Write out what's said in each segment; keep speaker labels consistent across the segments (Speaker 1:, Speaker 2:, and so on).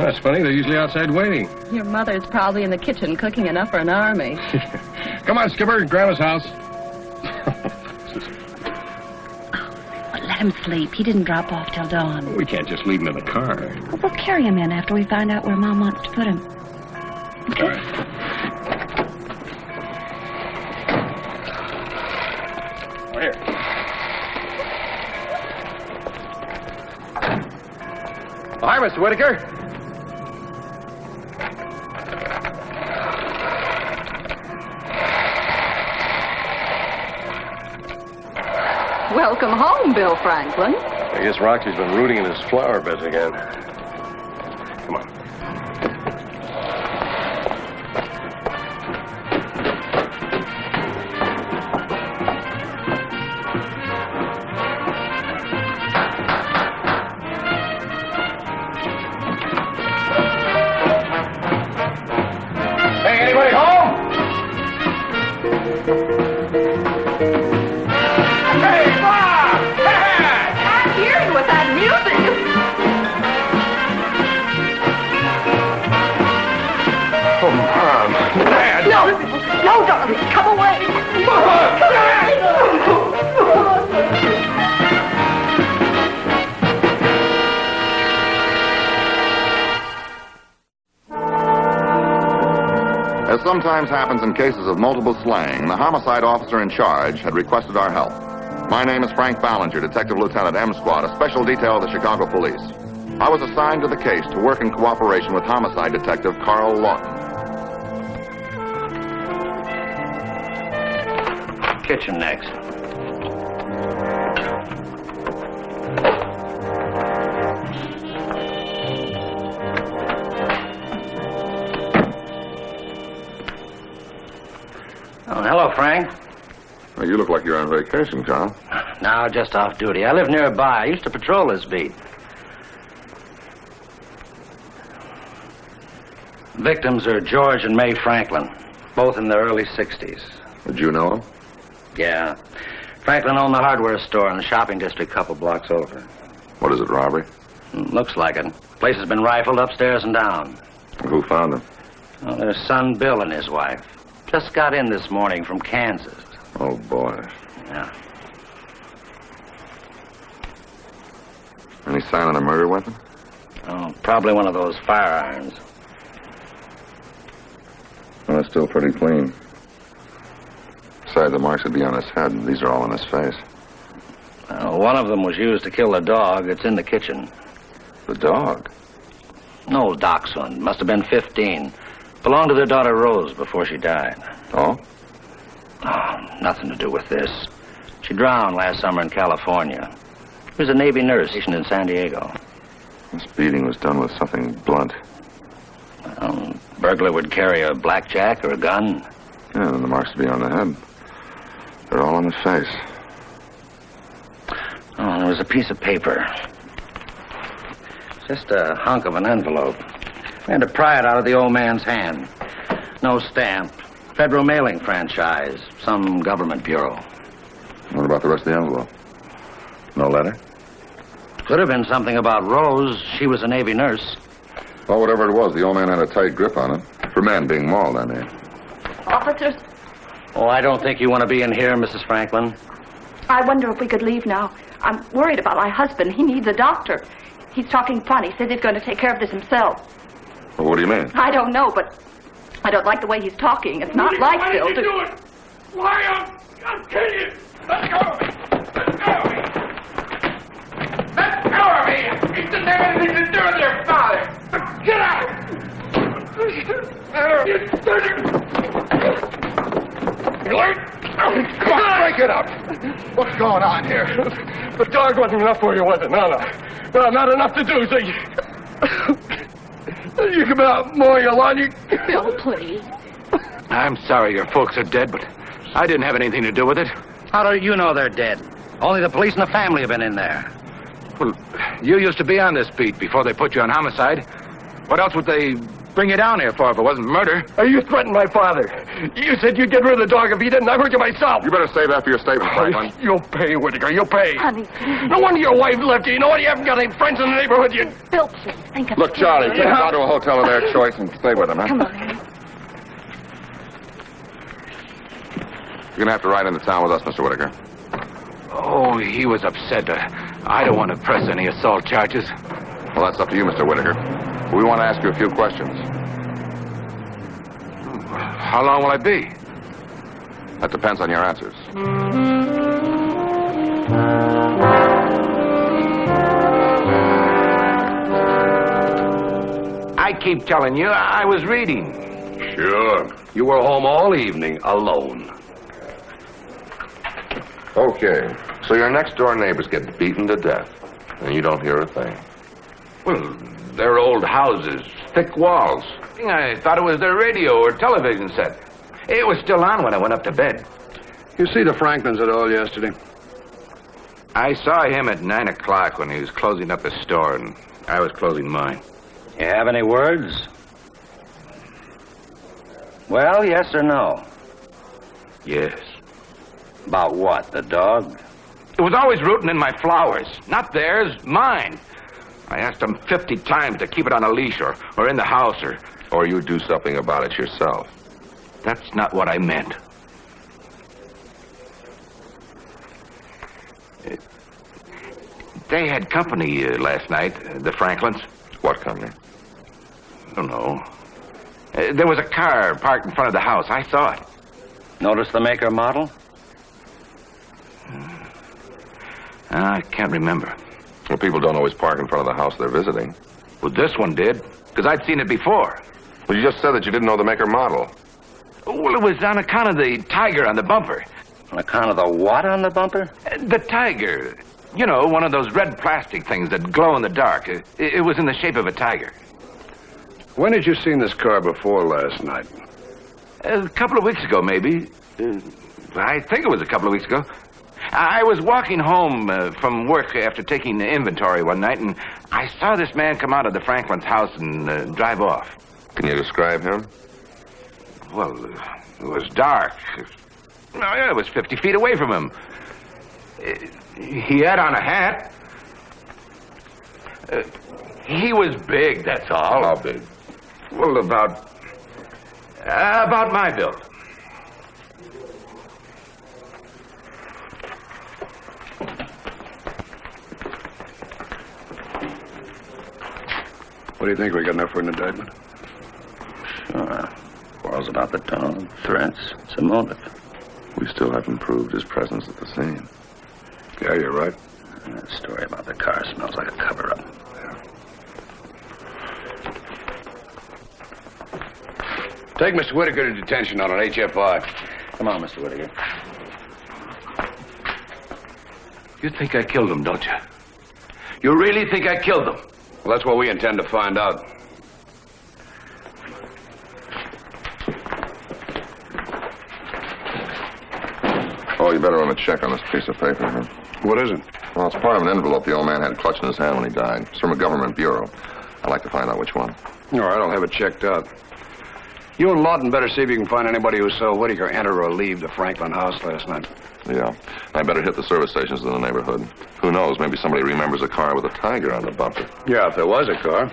Speaker 1: that's funny. They're usually outside waiting.
Speaker 2: Your mother's probably in the kitchen cooking enough for an army.
Speaker 1: Come on, Skipper. Grandma's house.
Speaker 2: But let him sleep. He didn't drop off till dawn.
Speaker 1: We can't just leave him in the car.
Speaker 2: Well, we'll carry him in after we find out where Mom wants to put him.
Speaker 1: All right. Here. Oh, hi, Mr. Whitaker.
Speaker 2: Welcome home, Bill Franklin.
Speaker 1: I guess Roxy's been rooting in his flower beds again. Come on. Hey, anybody home? Hey, Bob!
Speaker 2: Can't hear you with that music.
Speaker 1: Oh, Mom. Dad.
Speaker 2: No, darling, come away.
Speaker 1: Mom!
Speaker 3: As sometimes happens in cases of multiple slaying, the homicide officer in charge had requested our help. My name is Frank Ballinger, Detective Lieutenant M Squad, a special detail of the Chicago Police. I was assigned to the case to work in cooperation with homicide detective Carl Lawton.
Speaker 4: Kitchen next. Oh, hello, Frank.
Speaker 3: Well, you look like you're on vacation, Carl.
Speaker 4: No, just off duty. I live nearby. I used to patrol this beat. Victims are George and May Franklin, both in their early 60s.
Speaker 3: Did you know him?
Speaker 4: Yeah. Franklin owned the hardware store in the shopping district a couple blocks over.
Speaker 3: What is it, robbery?
Speaker 4: Looks like it. Place has been rifled upstairs and down.
Speaker 3: Who found him?
Speaker 4: Well, their son Bill and his wife. Just got in this morning from Kansas.
Speaker 3: Oh, boy.
Speaker 4: Yeah.
Speaker 3: Any sign of a murder weapon?
Speaker 4: Oh, probably one of those firearms.
Speaker 3: Well, it's still pretty clean. Besides, the marks would be on his head, and these are all on his face.
Speaker 4: One of them was used to kill the dog. It's in the kitchen.
Speaker 3: The dog?
Speaker 4: An old dachshund. Must have been 15. Belonged to their daughter Rose before she died.
Speaker 3: Oh?
Speaker 4: Oh, nothing to do with this. She drowned last summer in California. She was a Navy nurse stationed in San Diego.
Speaker 3: This beating was done with something blunt.
Speaker 4: Burglar would carry a blackjack or a gun.
Speaker 3: Yeah, and the marks would be on the head. They're all on his face.
Speaker 4: Oh, there was a piece of paper. Just a hunk of an envelope. We had to pry it out of the old man's hand. No stamp. Federal mailing franchise. Some government bureau.
Speaker 3: What about the rest of the envelope? No letter?
Speaker 4: Could have been something about Rose. She was a Navy nurse.
Speaker 3: Well, whatever it was, the old man had a tight grip on it. For men being mauled, I mean.
Speaker 2: Officers,
Speaker 4: Oh, I don't think you want to be in here, Mrs. Franklin.
Speaker 2: I wonder if we could leave now. I'm worried about my husband. He needs a doctor. He's talking funny. Says he's going to take care of this himself.
Speaker 3: Well, what do you mean?
Speaker 2: I don't know, but I don't like the way he's talking. It's not like Bill to...
Speaker 5: Why, I'll kill you! Let go of me! Let go of me! It doesn't have anything to do with your father! Get out!
Speaker 1: Come on, break it up. What's going on here? The dog wasn't enough for you, was it? No, not enough to do, so you come out, mow your lawn, you...
Speaker 2: Bill, please.
Speaker 6: I'm sorry your folks are dead, but I didn't have anything to do with it.
Speaker 4: How do you know they're dead? Only the police and the family have been in there.
Speaker 6: Well, you used to be on this beat before they put you on homicide. What else would they bring you down here for if it wasn't murder?
Speaker 1: You threatened my father. You said you'd get rid of the dog if he didn't. I heard you myself.
Speaker 3: You better save that for your statement, Franklin.
Speaker 1: You'll pay, Whitaker. You'll pay.
Speaker 2: Honey,
Speaker 1: No wonder your wife left you. No wonder you haven't got any friends in the neighborhood. You...
Speaker 2: Bill, just think of
Speaker 3: Look, Charlie, take us out to a hotel of their choice and stay with them, huh?
Speaker 2: Come on, honey.
Speaker 3: You're going to have to ride into town with us, Mr. Whitaker.
Speaker 6: Oh, he was upset. I don't want to press any assault charges.
Speaker 3: Well, that's up to you, Mr. Whitaker. We want to ask you a few questions.
Speaker 6: How long will I be?
Speaker 3: That depends on your answers.
Speaker 6: I keep telling you, I was reading.
Speaker 7: Sure. You were home all evening, alone.
Speaker 3: Okay. So your next-door neighbors get beaten to death, and you don't hear a thing.
Speaker 6: Well, they're old houses, thick walls. I thought it was their radio or television set. It was still on when I went up to bed.
Speaker 7: You see the Franklins at all yesterday?
Speaker 6: I saw him at 9 o'clock when he was closing up his store, and I was closing mine.
Speaker 4: You have any words? Well, yes or no?
Speaker 6: Yes.
Speaker 4: About what, the dog?
Speaker 6: It was always rooting in my flowers. Not theirs, mine. I asked him 50 times to keep it on a leash or in the house
Speaker 3: Or you do something about it yourself.
Speaker 6: That's not what I meant. They had company last night, the Franklins.
Speaker 3: What company?
Speaker 6: I don't know. There was a car parked in front of the house. I saw it.
Speaker 4: Notice the make or model?
Speaker 6: I can't remember.
Speaker 3: Well, people don't always park in front of the house they're visiting.
Speaker 6: Well, this one did, because I'd seen it before.
Speaker 3: Well, you just said that you didn't know the make or model.
Speaker 6: Well, it was on account of the tiger on the bumper.
Speaker 4: On account of the what on the bumper?
Speaker 6: The tiger. You know, one of those red plastic things that glow in the dark. It was in the shape of a tiger.
Speaker 7: When had you seen this car before last night?
Speaker 6: A couple of weeks ago, maybe. I think it was a couple of weeks ago. I was walking home from work after taking the inventory one night, and I saw this man come out of the Franklin's house and drive off.
Speaker 3: Can you describe him?
Speaker 6: Well, it was dark. No, I was 50 feet away from him. He had on a hat. He was big, that's all.
Speaker 3: How big?
Speaker 6: Well, about my build.
Speaker 7: What do you think? We got enough for an indictment?
Speaker 4: Sure. Quarrels about the dog, threats, it's a motive.
Speaker 3: We still haven't proved his presence at the scene.
Speaker 7: Yeah, you're right.
Speaker 4: That story about the car smells like a cover-up.
Speaker 7: Take Mr. Whitaker to detention on an HFI.
Speaker 4: Come on, Mr. Whitaker.
Speaker 6: You think I killed him, don't you? You really think I killed him?
Speaker 7: Well, that's what we intend to find out.
Speaker 3: Oh, you better run a check on this piece of paper, huh?
Speaker 7: What is it?
Speaker 3: Well, it's part of an envelope the old man had clutched in his hand when he died. It's from a government bureau. I'd like to find out which one.
Speaker 7: All right, I'll have it checked out. You and Lawton better see if you can find anybody who saw Whitaker enter or leave the Franklin house last night.
Speaker 3: Yeah. I better hit the service stations in the neighborhood. Who knows, maybe somebody remembers a car with a tiger on the bumper.
Speaker 7: Yeah, if there was a car.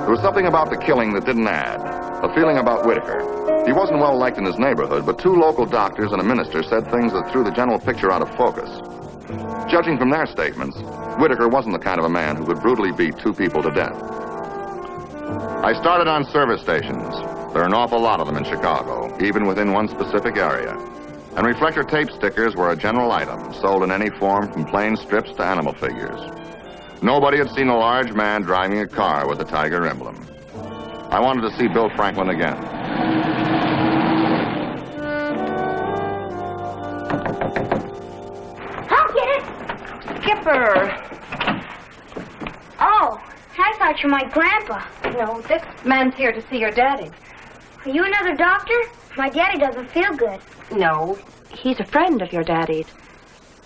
Speaker 3: There was something about the killing that didn't add. A feeling about Whitaker. He wasn't well liked in his neighborhood, but 2 local doctors and a minister said things that threw the general picture out of focus. Judging from their statements, Whitaker wasn't the kind of a man who would brutally beat 2 people to death. I started on service stations. There are an awful lot of them in Chicago, even within one specific area. And reflector tape stickers were a general item, sold in any form from plain strips to animal figures. Nobody had seen a large man driving a car with a tiger emblem. I wanted to see Bill Franklin again.
Speaker 8: I'll get it.
Speaker 2: Skipper!
Speaker 8: Oh, I thought you were my grandpa.
Speaker 2: No, this man's here to see your daddy.
Speaker 8: Are you another doctor? My daddy doesn't feel good.
Speaker 2: No, he's a friend of your daddy's.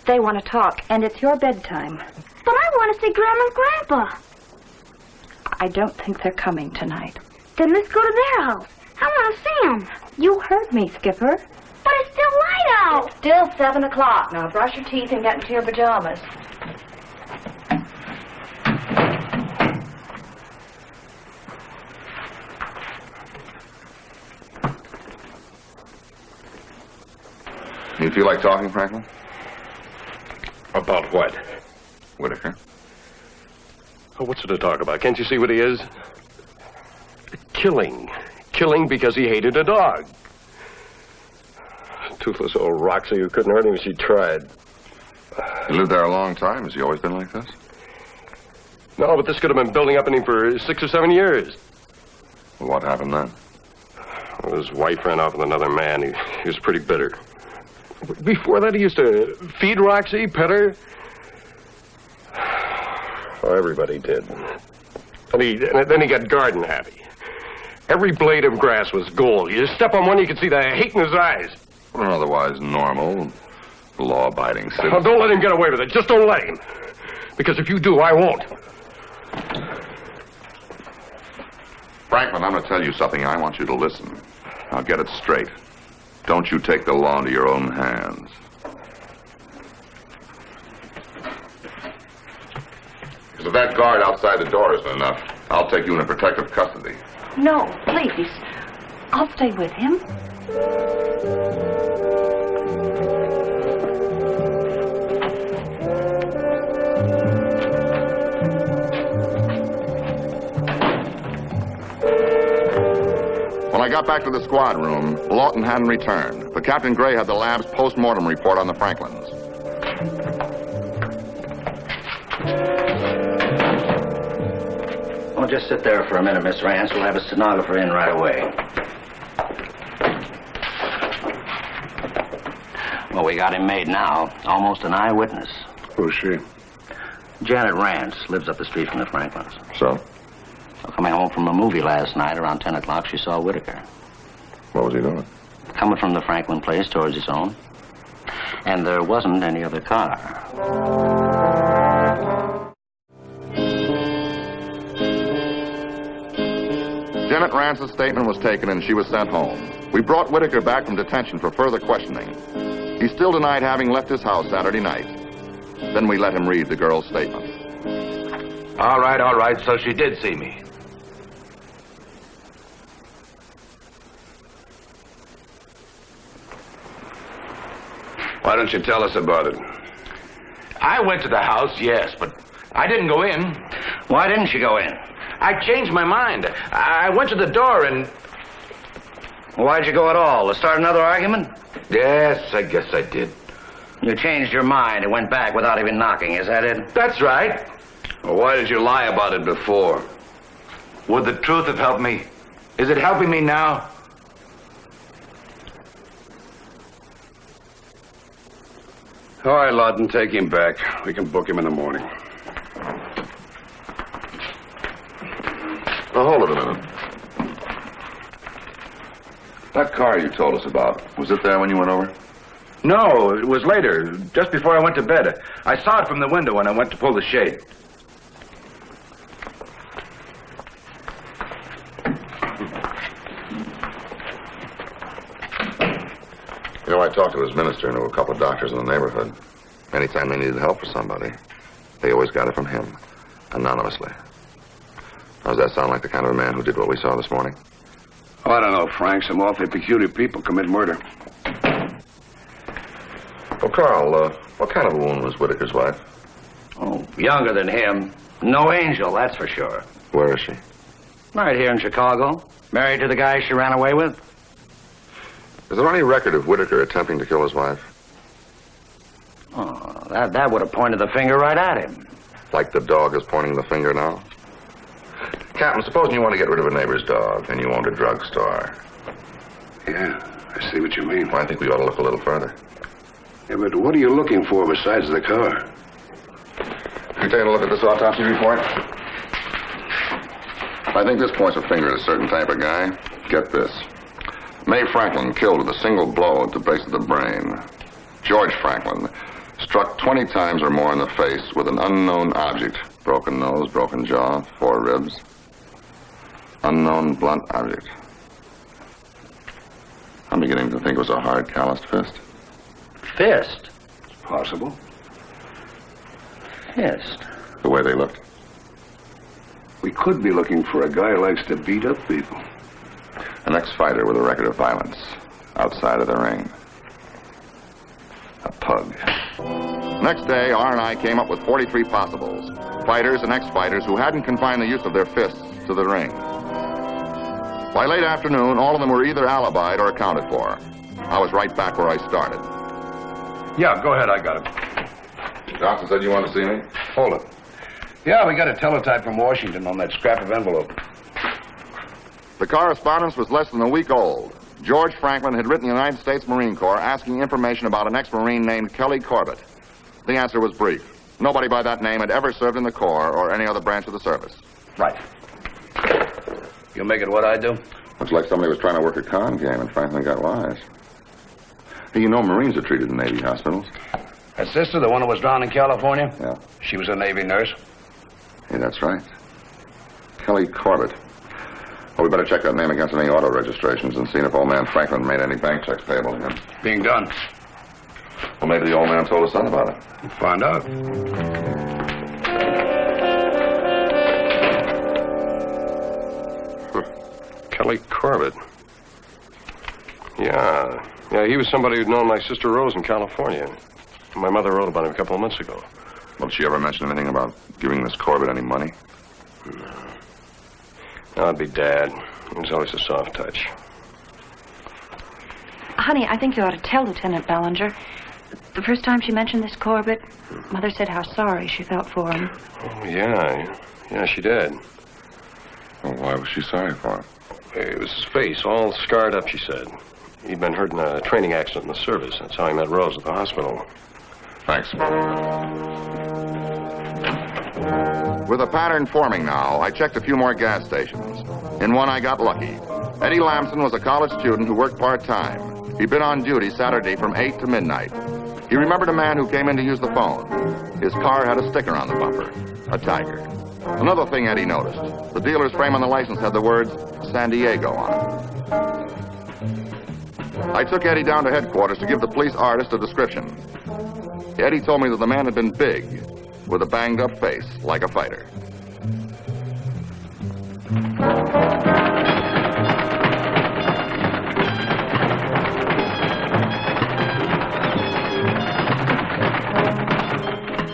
Speaker 2: They want to talk, and it's your bedtime.
Speaker 8: But I want to see Grandma and Grandpa.
Speaker 2: I don't think they're coming tonight.
Speaker 8: Then let's go to their house. I want to see them.
Speaker 2: You heard me, Skipper.
Speaker 8: But it's still light out.
Speaker 2: Still 7 o'clock. Now brush your teeth and get into your pajamas.
Speaker 3: You feel like talking, Franklin?
Speaker 1: About what?
Speaker 3: Whitaker.
Speaker 1: Oh, what's there to talk about? Can't you see what he is? Killing. Killing because he hated a dog. Toothless old Roxy who couldn't hurt him if she tried.
Speaker 3: You lived there a long time. Has he always been like this?
Speaker 1: No, but this could have been building up in him for 6 or 7 years.
Speaker 3: Well, what happened then?
Speaker 1: Well, his wife ran off with another man. He was pretty bitter. Before that, he used to feed Roxy, pet her. Oh, everybody did. And then he got garden happy. Every blade of grass was gold. You step on one, you could see the hate in his eyes.
Speaker 3: Well, an otherwise normal, law-abiding citizen.
Speaker 1: Oh, don't let him get away with it. Just don't let him. Because if you do, I won't.
Speaker 3: Franklin, I'm going to tell you something. I want you to listen. Now, get it straight. Don't you take the law into your own hands. Because if that guard outside the door isn't enough, I'll take you into protective custody.
Speaker 2: No, please. I'll stay with him.
Speaker 3: When I got back to the squad room, Lawton hadn't returned, but Captain Gray had the lab's post-mortem report on the Franklins.
Speaker 4: Oh, just sit there for a minute, Miss Rance. We'll have a stenographer in right away. Well, we got him made now. Almost an eyewitness.
Speaker 7: Who's she?
Speaker 4: Janet Rance lives up the street from the Franklins.
Speaker 3: So?
Speaker 4: Well, coming home from a movie last night around 10 o'clock, she saw Whitaker.
Speaker 3: What was he doing?
Speaker 4: Coming from the Franklin place towards his own. And there wasn't any other car.
Speaker 3: Janet Rance's statement was taken and she was sent home. We brought Whitaker back from detention for further questioning. He still denied having left his house Saturday night. Then we let him read the girl's statement.
Speaker 6: All right, so she did see me.
Speaker 7: Why don't you tell us about it?
Speaker 6: I went to the house, yes, but I didn't go in.
Speaker 4: Why didn't you go in?
Speaker 6: I changed my mind. I went to the door and...
Speaker 4: Why'd you go at all? To start another argument?
Speaker 6: Yes, I guess I did.
Speaker 4: You changed your mind and went back without even knocking, is that it?
Speaker 6: That's right.
Speaker 7: Well, why did you lie about it before?
Speaker 6: Would the truth have helped me? Is it helping me now?
Speaker 7: All right, Lawton, take him back. We can book him in the morning.
Speaker 3: Now, hold it a minute. That car you told us about, was it there when you went over?
Speaker 6: No, it was later, just before I went to bed. I saw it from the window when I went to pull the shade.
Speaker 3: You know, I talked to his minister and to a couple of doctors in the neighborhood. Anytime they needed help for somebody, they always got it from him, anonymously. Does that sound like the kind of a man who did what we saw this morning?
Speaker 7: Oh, I don't know, Frank. Some awfully peculiar people commit murder.
Speaker 3: Well, Carl, what kind of a woman was Whitaker's wife?
Speaker 4: Oh, younger than him. No angel, that's for sure.
Speaker 3: Where is she?
Speaker 4: Right here in Chicago. Married to the guy she ran away with.
Speaker 3: Is there any record of Whitaker attempting to kill his wife?
Speaker 4: Oh, that would have pointed the finger right at him.
Speaker 3: Like the dog is pointing the finger now? Captain, supposing you want to get rid of a neighbor's dog and you owned a drugstore.
Speaker 7: Yeah, I see what you mean.
Speaker 3: Well, I think we ought to look a little further.
Speaker 7: Yeah, but what are you looking for besides the car?
Speaker 3: You taking a look at this autopsy report? I think this points a finger at a certain type of guy. Get this. Mae Franklin killed with a single blow at the base of the brain. George Franklin struck 20 times or more in the face with an unknown object. Broken nose, broken jaw, 4 ribs. Unknown blunt object. I'm beginning to think it was a hard, calloused fist.
Speaker 4: Fist?
Speaker 7: Possible.
Speaker 4: Fist?
Speaker 3: The way they looked.
Speaker 7: We could be looking for a guy who likes to beat up people.
Speaker 3: An ex-fighter with a record of violence outside of the ring. A pug. Next day, R and I came up with 43 possibles. Fighters and ex-fighters who hadn't confined the use of their fists to the ring. By late afternoon, all of them were either alibied or accounted for. I was right back where I started.
Speaker 7: Yeah, go ahead. I got it.
Speaker 3: Johnson said you wanted to see me?
Speaker 7: Hold it. Yeah, we got a teletype from Washington on that scrap of envelope.
Speaker 3: The correspondence was less than a week old. George Franklin had written the United States Marine Corps asking information about an ex-Marine named Kelly Corbett. The answer was brief. Nobody by that name had ever served in the Corps or any other branch of the service.
Speaker 7: Right. You'll make it what I do?
Speaker 3: Looks like somebody was trying to work a con game and Franklin got wise. Hey, you know Marines are treated in Navy hospitals.
Speaker 7: Her sister, the one who was drowned in California?
Speaker 3: Yeah.
Speaker 7: She was a Navy nurse.
Speaker 3: Hey, that's right. Kelly Corbett. Well, we better check that name against any auto registrations and see if old man Franklin made any bank checks payable to him.
Speaker 7: Being done.
Speaker 3: Well, maybe the old man told his son about it.
Speaker 7: Find out.
Speaker 1: Kelly Corbett. Yeah, he was somebody who'd known my sister Rose in California. My mother wrote about him a couple of months ago.
Speaker 3: Well, did she ever mention anything about giving this Corbett any money?
Speaker 1: No, it'd be Dad. He was always a soft touch.
Speaker 2: Honey, I think you ought to tell Lieutenant Ballinger. The first time she mentioned this Corbett, Mother said how sorry she felt for him.
Speaker 1: Oh, yeah, she did.
Speaker 3: Well, why was she sorry for him?
Speaker 1: It was his face, all scarred up, she said. He'd been hurt in a training accident in the service. That's how he met Rose at the hospital.
Speaker 3: Thanks. With a pattern forming now, I checked a few more gas stations. In one, I got lucky. Eddie Lamson was a college student who worked part-time. He'd been on duty Saturday from 8 to midnight. He remembered a man who came in to use the phone. His car had a sticker on the bumper, a tiger. Another thing Eddie noticed, the dealer's frame on the license had the words San Diego on it. I took Eddie down to headquarters to give the police artist a description. Eddie told me that the man had been big, with a banged-up face, like a fighter.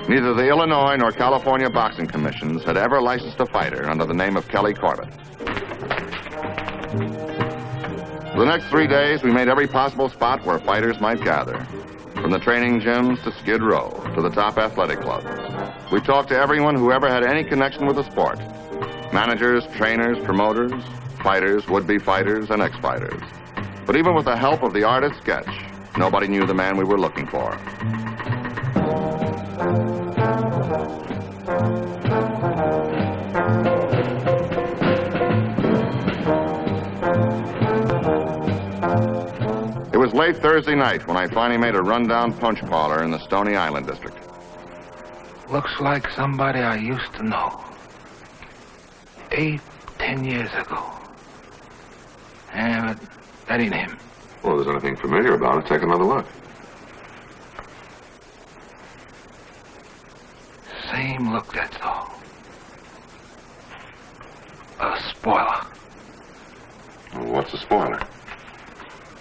Speaker 3: Neither the Illinois nor California boxing commissions had ever licensed a fighter under the name of Kelly Corbett. For the next 3 days, we made every possible spot where fighters might gather. From the training gyms to Skid Row to the top athletic clubs. We talked to everyone who ever had any connection with the sport. Managers, trainers, promoters, fighters, would-be fighters, and ex-fighters. But even with the help of the artist's sketch, nobody knew the man we were looking for. It was late Thursday night when I finally made a rundown punch parlor in the Stony Island district.
Speaker 5: Looks like somebody I used to know. 8, 10 years ago. Yeah, but that ain't him.
Speaker 3: Well, if there's anything familiar about it, take another look.
Speaker 5: Same look, that's all. A spoiler.
Speaker 3: Well, what's the spoiler?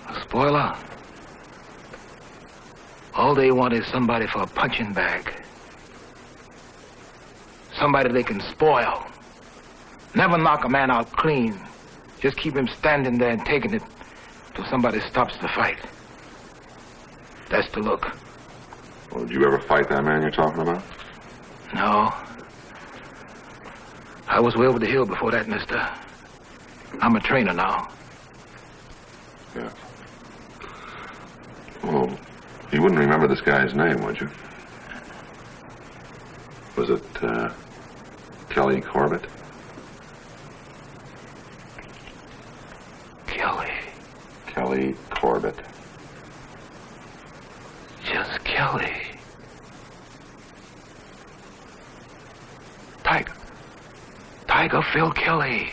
Speaker 5: A spoiler? All they want is somebody for a punching bag. Somebody they can spoil. Never knock a man out clean. Just keep him standing there and taking it till somebody stops the fight. That's the look.
Speaker 3: Well, did you ever fight that man you're talking about?
Speaker 5: No. I was way over the hill before that, mister. I'm a trainer now.
Speaker 3: Yeah. Well, you wouldn't remember this guy's name, would you? Was it, Kelly Corbett? Kelly Corbett.
Speaker 5: Just Kelly. Tiger Phil Kelly.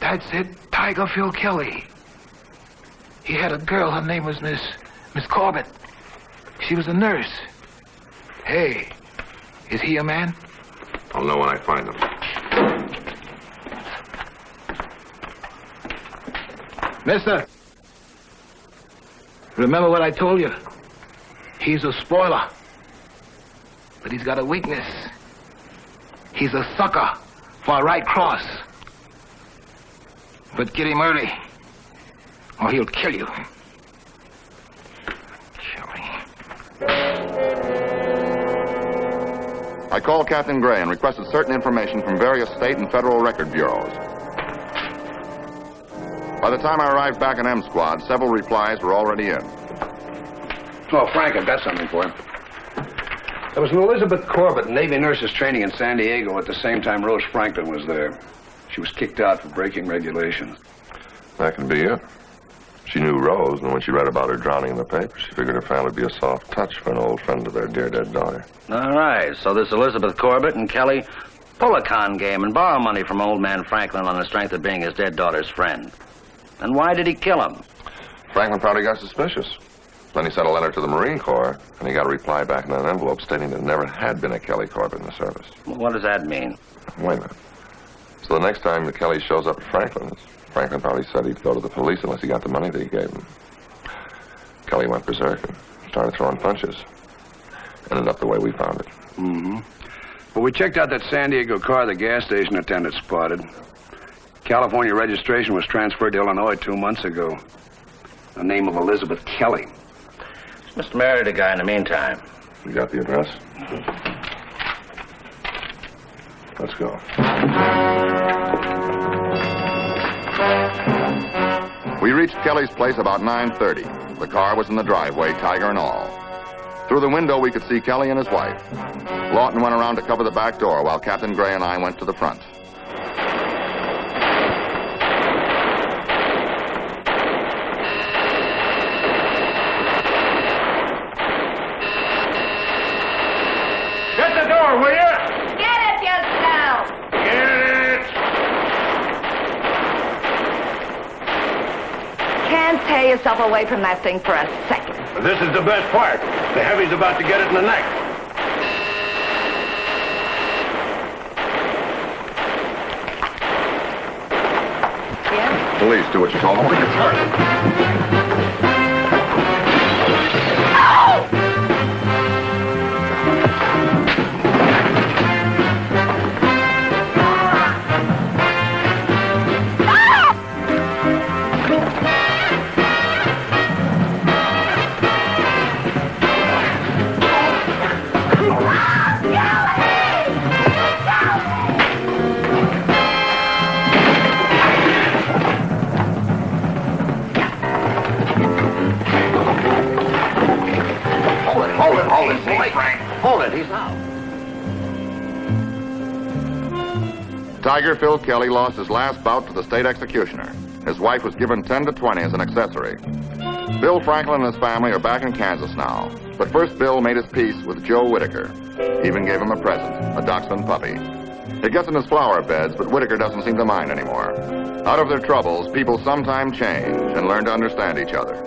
Speaker 5: That's it, Tiger Phil Kelly. He had a girl, her name was Miss Corbett. She was a nurse. Hey, is he a man?
Speaker 3: I'll know when I find him.
Speaker 5: Mister, remember what I told you? He's a spoiler. But he's got a weakness. He's a sucker for a right cross. But get him early, or he'll kill you.
Speaker 3: I called Captain Gray and requested certain information from various state and federal record bureaus. By the time I arrived back in M Squad, several replies were already in.
Speaker 7: Oh, Frank, I've got something for you. There was an Elizabeth Corbett, Navy nurses training in San Diego at the same time Rose Franklin was there. She was kicked out for breaking regulations.
Speaker 3: That could be it. She knew Rose, and when she read about her drowning in the paper, she figured her family would be a soft touch for an old friend of their dear dead daughter.
Speaker 4: All right, so this Elizabeth Corbett and Kelly pull a con game and borrow money from old man Franklin on the strength of being his dead daughter's friend. And why did he kill him?
Speaker 3: Franklin probably got suspicious. Then he sent a letter to the Marine Corps, and he got a reply back in an envelope stating there never had been a Kelly Corbett in the service.
Speaker 4: Well, what does that mean?
Speaker 3: Wait a minute. So the next time the Kelly shows up at Franklin's, Franklin probably said he'd go to the police unless he got the money that he gave him. Kelly went berserk and started throwing punches. Ended up the way we found it.
Speaker 7: Mm-hmm. Well, we checked out that San Diego car the gas station attendant spotted. California registration was transferred to Illinois 2 months ago. The name of Elizabeth Kelly.
Speaker 4: Mr. married a guy in the meantime.
Speaker 3: You got the address? Let's go. We reached Kelly's place about 9:30. The car was in the driveway, Tiger and all. Through the window, we could see Kelly and his wife. Lawton went around to cover the back door while Captain Gray and I went to the front.
Speaker 1: Get the door, will you?
Speaker 2: Get it yourself!
Speaker 1: Get it!
Speaker 2: Can't tear yourself away from that thing for a second.
Speaker 1: This is the best part. The heavy's about to get it in the neck.
Speaker 2: Yeah?
Speaker 3: Police, do what you're told.
Speaker 4: Hold it, he's out.
Speaker 3: Tiger Phil Kelly lost his last bout to the state executioner. His wife was given 10 to 20 as an accessory. Bill Franklin and his family are back in Kansas now. But first, Bill made his peace with Joe Whitaker. Even gave him a present, a dachshund puppy. It gets in his flower beds, but Whitaker doesn't seem to mind anymore. Out of their troubles, people sometimes change and learn to understand each other.